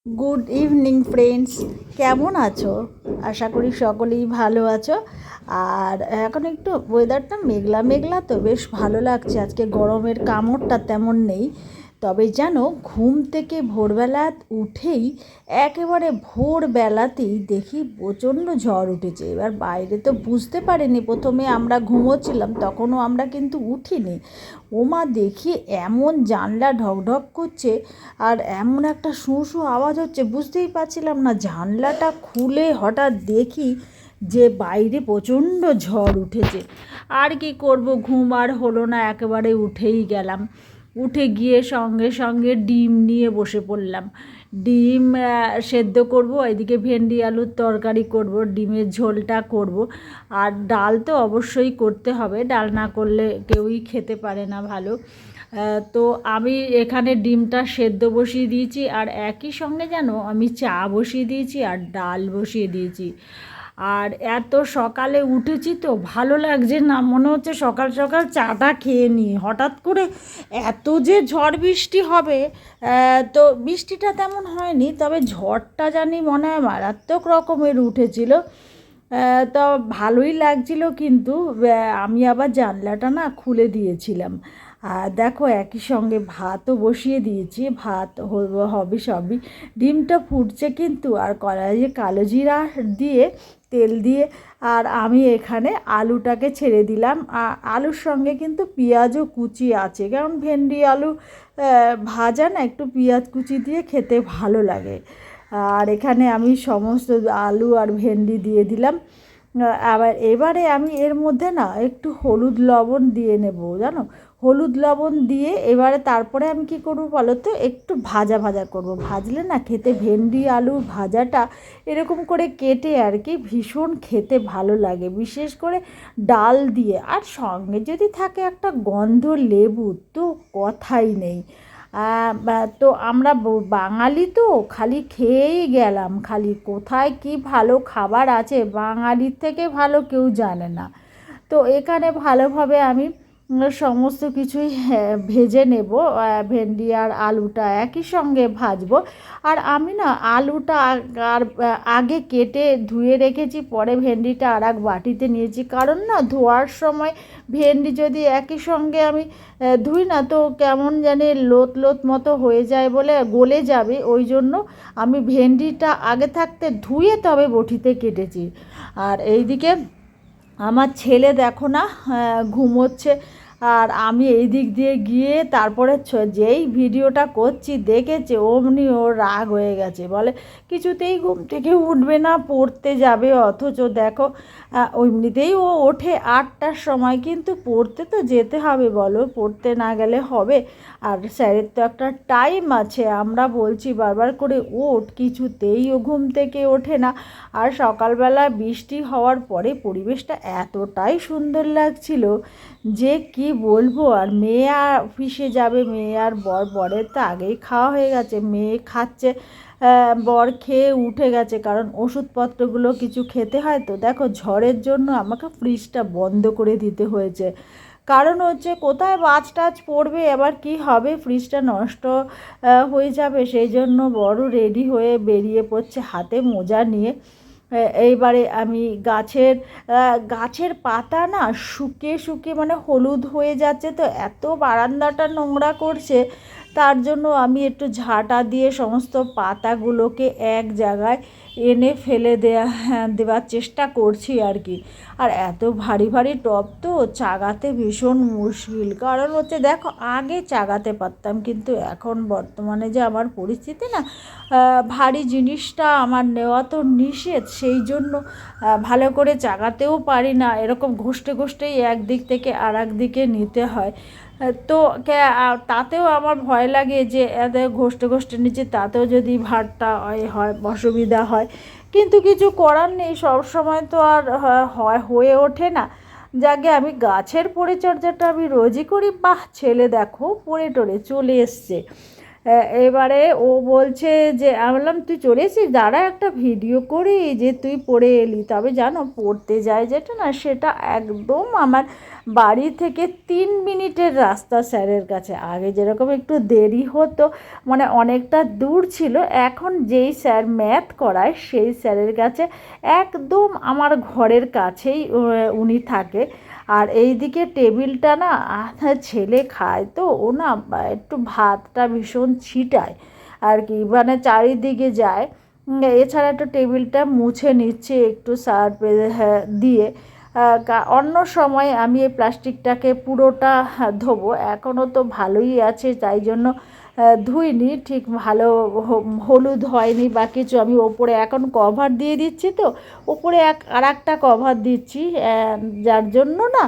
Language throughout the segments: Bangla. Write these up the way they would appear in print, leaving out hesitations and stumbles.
গুড ইভিনিং ফ্রেন্ডস, কেমন আছো? আশা করি সকলেই ভালো আছো। আর এখন একটু ওয়েদারটা মেঘলা মেঘলা, তো বেশ ভালো লাগছে। আজকে গরমের কামড়টা তেমন নেই। তবে জানো, ঘুম থেকে ভোরবেলা উঠেই একেবারে ভোরবেলাতেই দেখি প্রচণ্ড ঝড় উঠেছে। এবার বাইরে তো বুঝতে পারিনি, প্রথমে আমরা ঘুমোচ্ছিলাম, তখনও আমরা কিন্তু উঠিনি। ওমা দেখি এমন জানলা ঢকঢক করছে আর এমন একটা শু শু আওয়াজ হচ্ছে, বুঝতেই পারছিলাম না। জানলাটা খুলে হঠাৎ দেখি যে বাইরে প্রচণ্ড ঝড় উঠেছে। আর কি করব, ঘুম আর হলো না, একেবারে উঠেই গেলাম। উঠে গিয়ে সঙ্গে সঙ্গে ডিম নিয়ে বসে পড়লাম। ডিম সেদ্ধ করব, এদিকে ভেন্ডি আলুর তরকারি করব, ডিমের ঝোলটা করব। আর ডাল তো অবশ্যই করতে হবে, ডাল না করলে কেউই খেতে পারে না ভালো। তো আমি এখানে ডিমটা সেদ্ধ বসিয়ে দিয়েছি, আর একই সঙ্গে যেন আমি চা বসিয়ে দিয়েছি আর ডাল বসিয়ে দিয়েছি। আর এত সকালে উঠেছি তো ভালো লাগছে না, মনে হচ্ছে সকাল সকাল চাটা খেয়ে নিই। হঠাৎ করে এত যে ঝড় বৃষ্টি হবে, তো বৃষ্টিটা তেমন হয়নি, তবে ঝড়টা জানি মনে হয় মারাত্মক রকমের উঠেছিল। তো ভালোই লাগছিল, কিন্তু আমি আবার জানলাটা না খুলে দিয়েছিলাম। আর দেখো একই সঙ্গে ভাতও বসিয়ে দিয়েছি, ভাত হবে সবই। ডিমটা ফুটছে কিন্তু, আর কড়াইয়ে কালো জিরা দিয়ে তেল দিয়ে, আর আমি এখানে আলুটাকে ছেড়ে দিলাম। আলুর সঙ্গে কিন্তু পেঁয়াজও কুচি আছে, কারণ ভেন্ডি আলু ভাজা না একটু পেঁয়াজ কুচি দিয়ে খেতে ভালো লাগে। আর এখানে আমি সমস্ত আলু আর ভেন্ডি দিয়ে দিলাম। আবার এবারে আমি এর মধ্যে না একটু হলুদ লবণ দিয়ে নেব, জানো। হলুদ লবণ দিয়ে এবারে তারপরে আমি কি করব বলো তো, একটু ভাজা ভাজা করব। ভাজলে না খেতে ভেন্ডি আলু ভাজাটা এরকম করে কেটে আর কি ভীষণ খেতে ভালো লাগে, বিশেষ করে ডাল দিয়ে। আর সঙ্গে যদি থাকে একটা গন্ধ লেবু, তো কথাই নেই। তো আমরা বাঙালি তো খালি খেয়েই গেলাম, খালি কোথায় কি ভালো খাবার আছে বাঙালির থেকে ভালো কেউ জানে না। তো এখানে ভালোভাবে আমি সমস্ত কিছুই ভেজে নেব। ভেন্ডি আর আলুটা একই সঙ্গে ভাজবো। আর আমি না আলুটা আর আগে কেটে ধুয়ে রেখেছি, পরে ভেন্ডিটা আর এক বাটিতে নিয়েছি। কারণ না ধোয়ার সময় ভেন্ডি যদি একই সঙ্গে আমি ধুই না, তো কেমন জানি লোত লোত মতো হয়ে যায় বলে গলে যাবে, ওই জন্য আমি ভেন্ডিটা আগে থাকতে ধুয়ে তবে বটিতে কেটেছি। আর এইদিকে আমার ছেলে দেখো না ঘুমোচ্ছে, আর আমি এই দিক দিয়ে গিয়ে তারপরে যেই ভিডিওটা করছি দেখেছে, অমনি ওর রাগ হয়ে গেছে, বলে কিছুতেই ঘুম থেকে উঠবে না, পড়তে যাবে। অথচ দেখো এমনিতেই ও ওঠে 8টার সময়, কিন্তু পড়তে তো যেতে হবে বলো, পড়তে না গেলে হবে? আর স্যারের তো একটা টাইম আছে, আমরা বলছি বারবার করে ওঠ, কিছুতেই ও ঘুম থেকে ওঠে না। আর সকালবেলা বৃষ্টি হওয়ার পরে পরিবেশটা এতটাই সুন্দর লাগছিল যে কি বলবো। আর মেয়ে আর অফিসে যাবে, মেয়ে আর বরের তো আগেই খাওয়া হয়ে গেছে, মেয়ে খাচ্ছে, বর খেয়ে উঠে গেছে, কারণ ওষুধপত্রগুলো কিছু খেতে হয়। তো দেখো ঝড়ের জন্য আমাকে ফ্রিজটা বন্ধ করে দিতে হয়েছে, কারণ হচ্ছে কোথায় বাজ টাজ পড়বে, আবার কি হবে, ফ্রিজটা নষ্ট হয়ে যাবে। সেই জন্য বড় রেডি হয়ে বেরিয়ে পড়ছে হাতে মোজা নিয়ে। এইবারে আমি গাছের পাতা না শুকিয়ে শুকিয়ে মানে হলুদ হয়ে যাচ্ছে, তো এত বারান্দাটা নোংরা করছে, তার জন্য আমি একটু ঝাঁটা দিয়ে সমস্ত পাতাগুলোকে এক জায়গায় এনে ফেলে দেওয়ার চেষ্টা করছি আর কি। আর এত ভারী ভারী টব তো চাগাতে ভীষণ মুশকিল, কারণ হচ্ছে দেখো আগে চাগাতে পারতাম, কিন্তু এখন বর্তমানে যে আমার পরিস্থিতি না, ভারী জিনিসটা আমার নেওয়া তো নিষেধ, সেই জন্য ভালো করে চাগাতেও পারি না, এরকম ঘষতে ঘষতেই একদিক থেকে আর এক দিকে নিতে হয়। তো তাতেও আমার ভয় লাগে যে এত ঘষতে ঘষতে নিচে, তাতেও যদি ভারটা হয় অসুবিধা হয়, কিন্তু কিছু করার নেই, সব সময় তো আর হয়ে ওঠে না। যাকে আমি গাছের পরিচর্যাটা আমি রোজই করি। বাহ, ছেলে দেখো পড়ে টরে চলে এসছে। এবারে ও বলছে যে আমি বললাম তুই চলে এসেছিস, দাঁড়া একটা ভিডিও করি যে তুই পড়ে এলি। তবে জানো পড়তে যায় যেটা না, সেটা একদম আমার বাড়ি থেকে 3 মিনিটের রাস্তা স্যারের কাছে। আগে যেরকম একটু দেরি হতো, মানে অনেকটা দূর ছিল, এখন যেই স্যার ম্যাথ করায় সেই স্যারের কাছে একদম আমার ঘরের কাছেই উনি থাকে। আর এইদিকে টেবিলটা না ছেলে খায়, তো ও না একটু ভাতটা ভীষণ ছিটায় আর কি, মানে চারিদিকে যায়। এছাড়া একটু টেবিলটা মুছে নিচ্ছে একটু সার্ফ দিয়ে। অন্য সময় আমি এই প্লাস্টিকটাকে পুরোটা ধোবো, এখনও তো ভালোই আছে, তাই জন্য ধুইনি ঠিক ভালো, হলুদ হয়নি বা কিছু। আমি ওপরে এখন কভার দিয়ে দিচ্ছি, তো ওপরে আর একটা কভার দিচ্ছি, যার জন্য না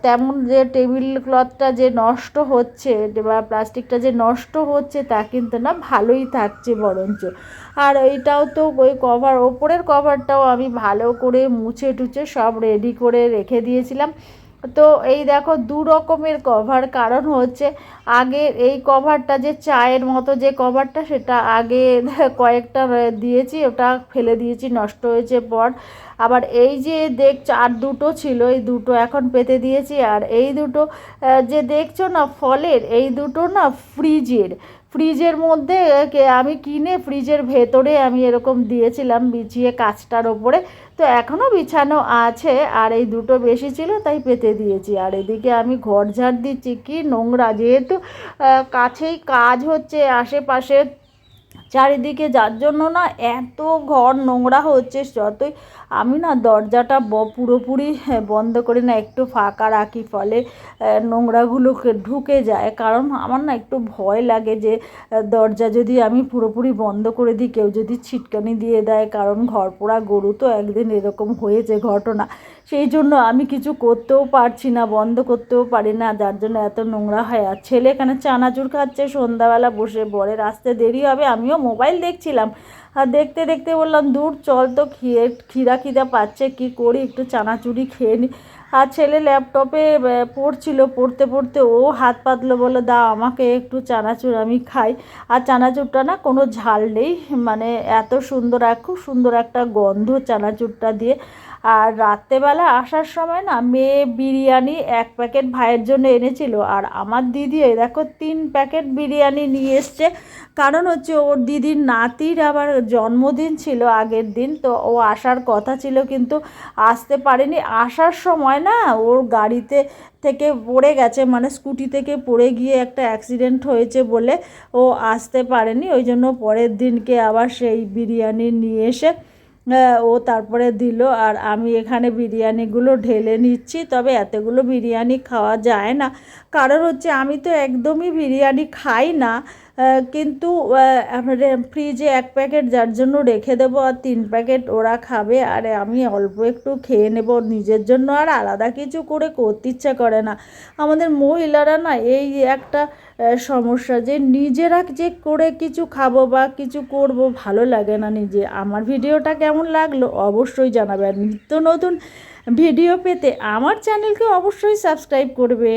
তেমন যে টেবিল ক্লথটা যে নষ্ট হচ্ছে বা প্লাস্টিকটা যে নষ্ট হচ্ছে তা কিন্তু না, ভালোই থাকছে বরঞ্চ। আর এইটাও তো ওই কভার, ওপরের কভারটাও আমি ভালো করে মুছে টুছে সব রেডি করে রেখে দিয়েছিলাম। তো এই দেখো 2 রকমের কভার, কারণ হচ্ছে আগে এই কভারটা যে চায়ের মতো যে কভারটা, সেটা আগে কয়েকটা দিয়েছি, ওটা ফেলে দিয়েছি, নষ্ট হয়েছে পর। আবার এই যে আর দুটো ছিল, এই দুটো এখন পেতে দিয়েছি। আর এই দুটো যে দেখছো না ফলের, এই দুটো না ফ্রিজের মধ্যে আমি কিনে ফ্রিজের ভেতরে আমি এরকম দিয়েছিলাম বিছিয়ে কাচটার ওপরে, তো এখনও বিছানো আছে। আর এই দুটো বেশি ছিল তাই পেতে দিয়েছি। আর এদিকে আমি ঘর ঝাড় দিচ্ছি, কি নোংরা, যেহেতু কাছেই কাজ হচ্ছে আশেপাশে চারিদিকে, যার জন্য না এত ঘর নোংরা হচ্ছে। যতই আমি না দরজাটা পুরোপুরি বন্ধ করি না, একটু ফাঁকা রাখি, ফলে নোংরাগুলোকে ঢুকে যায়। কারণ আমার না একটু ভয় লাগে যে দরজা যদি আমি পুরোপুরি বন্ধ করে দিই, কেউ যদি ছিটকানি দিয়ে দেয়, কারণ ঘর পোড়া গরু তো একদিন এরকম হয়েছে ঘটনা। সেই জন্য আমি কিছু করতেও পারছি না, বন্ধ করতেও পারি না, যার জন্য এত নোংরা হয়। আর ছেলে এখানে চানাচুর খাচ্ছে সন্ধ্যাবেলা বসে, বরের আসতে দেরি হবে, আমিও মোবাইল দেখছিলাম। আর দেখতে দেখতে বললাম দূর চল তো, খিদা পাচ্ছে, কি করি, একটু চানাচুরি খেয়ে নিই। আর ছেলে ল্যাপটপে পড়ছিল, পড়তে পড়তে ও হাত পাতলো, বলে দাও আমাকে একটু চানাচুর আমি খাই। আর চানাচুরটা না কোনো ঝাল নেই, মানে এত সুন্দর, খুব সুন্দর একটা গন্ধ চানাচুরটা দিয়ে। আর রাত্রেবেলা আসার সময় না মেয়ে বিরিয়ানি 1 প্যাকেট ভাইয়ের জন্য এনেছিল, আর আমার দিদি এই দেখো 3 প্যাকেট বিরিয়ানি নিয়ে এসছে। কারণ হচ্ছে ওর দিদির নাতির আবার জন্মদিন ছিল আগের দিন, তো ও আসার কথা ছিল কিন্তু আসতে পারেনি। আসার সময় না ওর গাড়িতে থেকে পড়ে গেছে, মানে স্কুটি থেকে পড়ে গিয়ে একটা অ্যাক্সিডেন্ট হয়েছে বলে ও আসতে পারেনি। ওই জন্য পরের দিনকে আবার সেই বিরিয়ানি নিয়ে এসে ও তারপরে দিল। আর আমি এখানে বিরিয়ানিগুলো ঢেলে নিচ্ছি, তবে এতগুলো বিরিয়ানি খাওয়া যায় না, কারণ হচ্ছে আমি তো একদমই বিরিয়ানি খাই না। কিন্তু ফ্রিজে 1 প্যাকেট যার জন্য রেখে দেবো, আর 3 প্যাকেট ওরা খাবে, আর আমি অল্প একটু খেয়ে নেব নিজের জন্য। আর আলাদা কিছু করে করতে ইচ্ছা করে না। আমাদের মহিলারা না এই একটা সমস্যা, যে নিজেরা যে করে কিছু খাবো বা কিছু করব, ভালো লাগে না নিজে। আমার ভিডিওটা কেমন লাগলো অবশ্যই জানাবে, আর নিত্য নতুন ভিডিও পেতে আমার চ্যানেলকে অবশ্যই সাবস্ক্রাইব করবে।